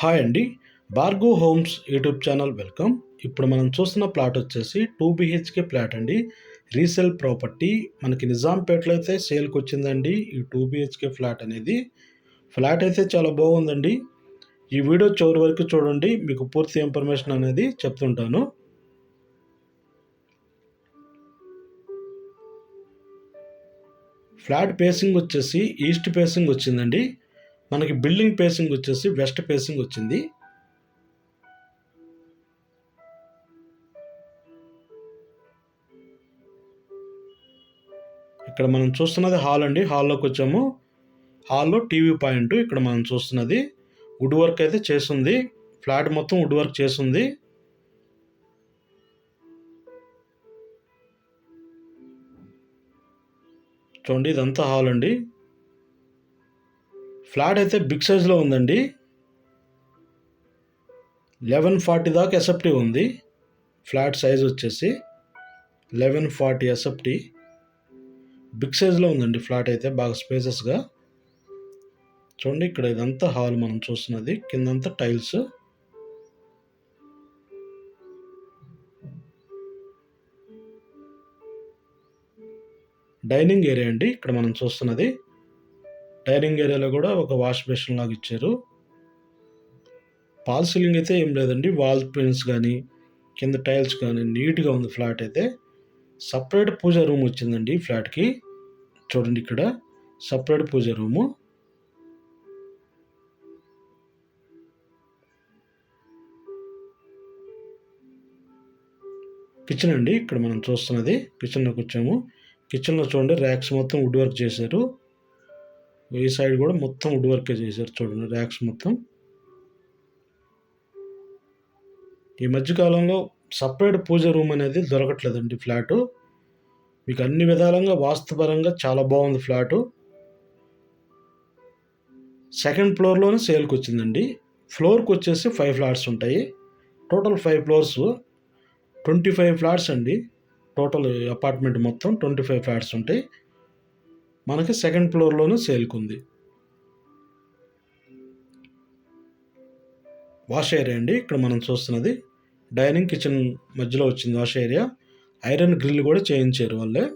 Hi అండి. Bhargav homes YouTube channel welcome. ఇప్పుడు మనం చూస్తున్న ప్లాట్ వచ్చేసి 2 బీహెచ్కే ఫ్లాట్ అండి. రీసేల్ ప్రాపర్టీ మనకి నిజాంపేటలో అయితే సేల్కి వచ్చిందండి. ఈ 2 బీహెచ్కే ఫ్లాట్ అనేది. ఫ్లాట్ అయితే చాలా బాగుందండి. ఈ వీడియో చివరి వరకు చూడండి, మీకు పూర్తి ఇన్ఫర్మేషన్ అనేది చెప్తుంటాను. ఫ్లాట్ ఫేసింగ్ వచ్చేసి ఈస్ట్ ఫేసింగ్ వచ్చిందండి. మనకి బిల్డింగ్ ఫేసింగ్ వచ్చేసి వెస్ట్ ఫేసింగ్ వచ్చింది. ఇక్కడ మనం చూస్తున్నది హాల్ అండి. హాల్లోకి వచ్చాము. హాల్లో టీవీ పాయింట్ ఇక్కడ మనం చూస్తున్నది. వుడ్ వర్క్ అయితే చేస్తుంది. ఫ్లాట్ మొత్తం వుడ్ వర్క్ చేస్తుంది. చూడండి, ఇదంతా హాల్ అండి. ఫ్లాట్ అయితే బిగ్ సైజ్లో ఉందండి. 1140 దాకా ఎస్ఎఫ్టీ ఉంది. ఫ్లాట్ సైజ్ వచ్చేసి 1140 ఎస్ఎఫ్టీ. బిగ్ సైజ్లో ఉందండి ఫ్లాట్ అయితే, బాగా స్పేసెస్గా. చూడండి, ఇక్కడ ఇదంతా హాల్ మనం చూస్తున్నది. కిందంతా టైల్స్. డైనింగ్ ఏరియా అండి ఇక్కడ మనం చూస్తున్నది. డైనింగ్ ఏరియాలో కూడా ఒక వాష్ బేసిన్ లాగా ఇచ్చారు. పాల్ సీలింగ్ అయితే ఏం లేదండి. వాల్ పెయింట్స్ కానీ కింద టైల్స్ కానీ నీట్గా ఉంది ఫ్లాట్ అయితే. సపరేట్ పూజ రూమ్ వచ్చిందండి ఫ్లాట్కి. చూడండి, ఇక్కడ సపరేట్ పూజ రూము. కిచెన్ అండి ఇక్కడ మనం చూస్తున్నది. కిచెన్లోకి వచ్చాము. కిచెన్లో చూడండి, ర్యాక్స్ మొత్తం వుడ్ వర్క్ చేశారు. ఈ సైడ్ కూడా మొత్తం వుడ్ వర్కే చేశారు. చూడండి, ర్యాక్స్ మొత్తం. ఈ మధ్యకాలంలో సపరేట్ పూజ రూమ్ అనేది దొరకట్లేదండి ఫ్లాటు. మీకు అన్ని విధాలంగా వాస్తుపరంగా చాలా బాగుంది ఫ్లాటు. సెకండ్ ఫ్లోర్లోనే సేల్కి వచ్చిందండి. ఫ్లోర్కి వచ్చేసి 5 ఫ్లాట్స్ ఉంటాయి. టోటల్ 5 ఫ్లోర్స్, 25 ఫ్లాట్స్ అండి. టోటల్ అపార్ట్మెంట్ మొత్తం 25 ఫ్లాట్స్ ఉంటాయి. మనకి సెకండ్ ఫ్లోర్లోనే సేల్కి ఉంది. వాష్ ఏరియా అండి ఇక్కడ మనం చూస్తున్నది. డైనింగ్ కిచెన్ మధ్యలో వచ్చింది వాష్ ఏరియా. ఐరన్ గ్రిల్ కూడా చేయించారు వాళ్ళే.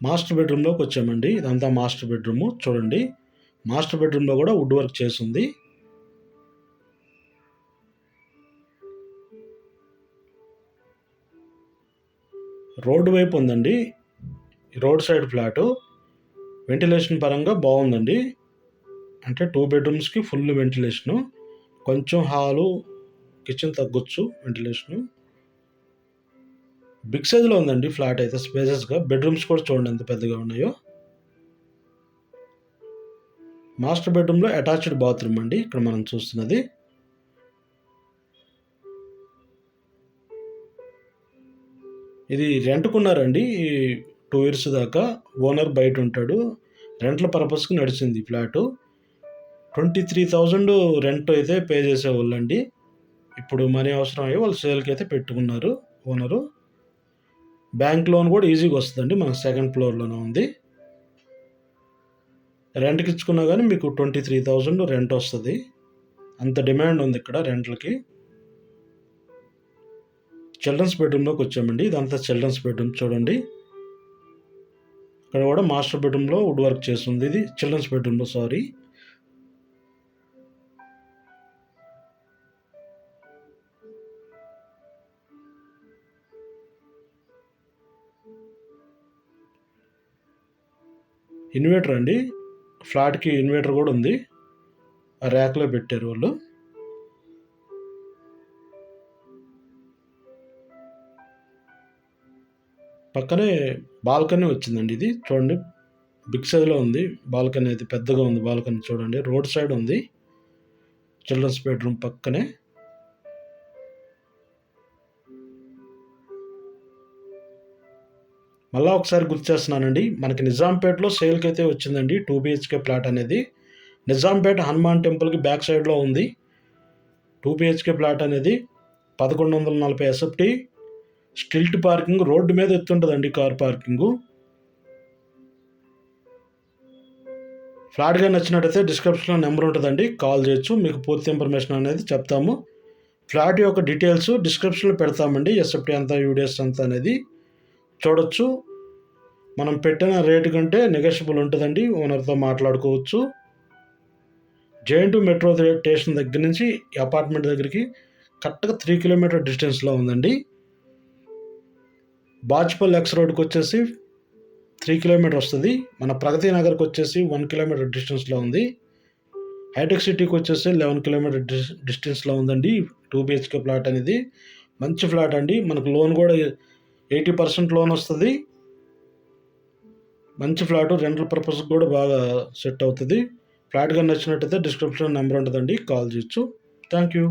మాస్టర్ బెడ్రూమ్లోకి వచ్చామండి. ఇదంతా మాస్టర్ బెడ్రూము. చూడండి, మాస్టర్ బెడ్రూమ్లో కూడా వుడ్ వర్క్ చేస్తుంది. రోడ్డు వైపు ఉందండి. Road side flat. వెంటిలేషన్ పరంగా బాగుందండి. అంటే 2 బెడ్రూమ్స్కి ఫుల్ వెంటిలేషను. కొంచెం హాలు కిచెన్ తగ్గొచ్చు వెంటిలేషను. బిగ్ సైజ్లో ఉందండి ఫ్లాట్ అయితే, స్పేసెస్గా. బెడ్రూమ్స్ కూడా చూడండి ఎంత పెద్దగా ఉన్నాయో. మాస్టర్ బెడ్రూమ్లో అటాచ్డ్ బాత్రూమ్ అండి ఇక్కడ మనం చూస్తున్నది. ఇది రెంట్కున్నారండి 2 ఇయర్స్ దాకా. ఓనర్ బయట ఉంటాడు. రెంట్ల పర్పస్కి నడిచింది ఈ ఫ్లాటు. 23,000 రెంట్ అయితే పే చేసేవాళ్ళండి. ఇప్పుడు మనీ అవసరం అయ్యి వాళ్ళు సేల్కి అయితే పెట్టుకున్నారు ఓనరు. బ్యాంక్ లోన్ కూడా ఈజీగా వస్తుందండి. మనకు సెకండ్ ఫ్లోర్లోనే ఉంది. రెంట్కి ఇచ్చుకున్నా కానీ మీకు 23,000 రెంట్ వస్తుంది. అంత డిమాండ్ ఉంది ఇక్కడ రెంట్లకి. చిల్డ్రన్స్ బెడ్రూమ్లోకి వచ్చామండి. ఇదంతా చిల్డ్రన్స్ బెడ్రూమ్. చూడండి, ఇక్కడ కూడా మాస్టర్ బెడ్రూమ్లో వుడ్ వర్క్ చేస్తుంది. ఇది చిల్డ్రన్స్ బెడ్రూమ్లో, సారీ. ఇన్వర్టర్ అండి. ఫ్లాట్కి ఇన్వర్టర్ కూడా ఉంది. ఆ ర్యాక్లో పెట్టారు వాళ్ళు. పక్కనే బాల్కనీ వచ్చిందండి. ఇది చూడండి, బిగ్ సైజ్లో ఉంది. బాల్కనీ అయితే పెద్దగా ఉంది. బాల్కనీ చూడండి, రోడ్ సైడ్ ఉంది. చిల్డ్రన్స్ బెడ్రూమ్ పక్కనే. మళ్ళీ ఒకసారి గుర్తు చేస్తున్నానండి, మనకి నిజాంపేటలో సేల్కి అయితే వచ్చిందండి 2 BHK ప్లాట్ అనేది. నిజాంపేట హనుమాన్ టెంపుల్కి బ్యాక్ సైడ్లో ఉంది 2 BHK ప్లాట్ అనేది. 1140 SFT, స్టిల్ట్ పార్కింగ్, రోడ్డు మీద ఎత్తుంటుందండి కార్ పార్కింగు. ఫ్లాట్గా నచ్చినట్టయితే డిస్క్రిప్షన్లో నెంబర్ ఉంటుందండి, కాల్ చేయొచ్చు, మీకు పూర్తి ఇన్ఫర్మేషన్ అనేది చెప్తాము. ఫ్లాట్ యొక్క డీటెయిల్స్ డిస్క్రిప్షన్లో పెడతామండి, ఎస్ఎఫ్టీ అంతా, యూడిఎస్ అంతా అనేది చూడొచ్చు. మనం పెట్టిన రేటు కంటే నెగోషియబుల్ ఉంటుందండి, ఓనర్తో మాట్లాడుకోవచ్చు. జేఎన్టీ మెట్రో స్టేషన్ దగ్గర నుంచి ఈ అపార్ట్మెంట్ దగ్గరికి కరెక్ట్గా 3 కిలోమీటర్ డిస్టెన్స్లో ఉందండి. బాచ్పల్లి ఎక్స్ రోడ్కి వచ్చేసి 3 కిలోమీటర్ వస్తుంది. మన ప్రగతి నగర్కి వచ్చేసి 1 కిలోమీటర్ డిస్టెన్స్లో ఉంది. హైటెక్ సిటీకి వచ్చేసి 11 కిలోమీటర్ డిస్టెన్స్లో ఉందండి 2 BHK ప్లాట్ అనేది. మంచి ఫ్లాట్ అండి, మనకు లోన్ కూడా 80% లోన్ వస్తుంది. మంచి ఫ్లాట్, రెంటల్ పర్పస్కి కూడా బాగా సెట్ అవుతుంది. ఫ్లాట్గా నచ్చినట్టయితే డిస్క్రిప్షన్ నెంబర్ ఉంటుందండి, కాల్ చేయొచ్చు. Thank you.